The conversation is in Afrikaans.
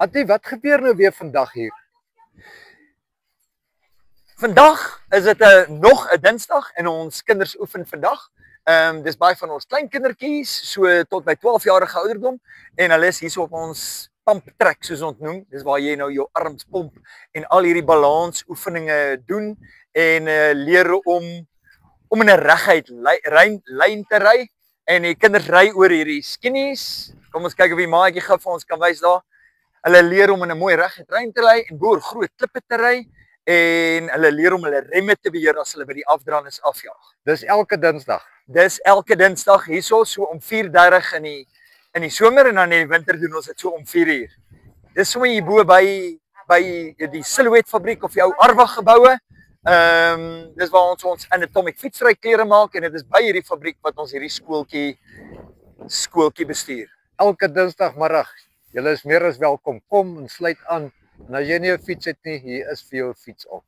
Attie, wat gebeur nou weer vandag hier? Vandag is dit nog 'n Dinsdag en ons kinders oefen vandag. Dis baie van ons klein kindertjies, so tot by 12-jarige ouderdom en hulle is hierso op ons pump track soos ons noem. Dis waar jy nou jou arms pomp en al hierdie balansoefeninge doen en leer om in 'n reguit lyn te ry en die kinders ry oor hierdie skinnies. Kom ons kyk of die maatjie gou vir ons kan wys daar. Hulle leer om in 'n mooi reguit lyn te ry en boor groot klippe te ry. En hulle leer om hulle remme te beheer as hulle by die afdraandes afjaag. Dis elke Dinsdag. Dis elke Dinsdag hierso so om 4:30 in die somer en dan in die winter doen ons dit so om 4:00. Dis sommer hierbo by die Silhouette fabriek of die ou Arwa geboue. Dis waar ons Anatomic fietsry klere maak en dit is by hierdie fabriek wat ons hierdie skooltjie bestuur. Elke Dinsdagmiddag. Julle is meer as welkom. Kom en sluit aan. En as jy nie 'n fiets het nie, hier is vir jou 'n fiets op.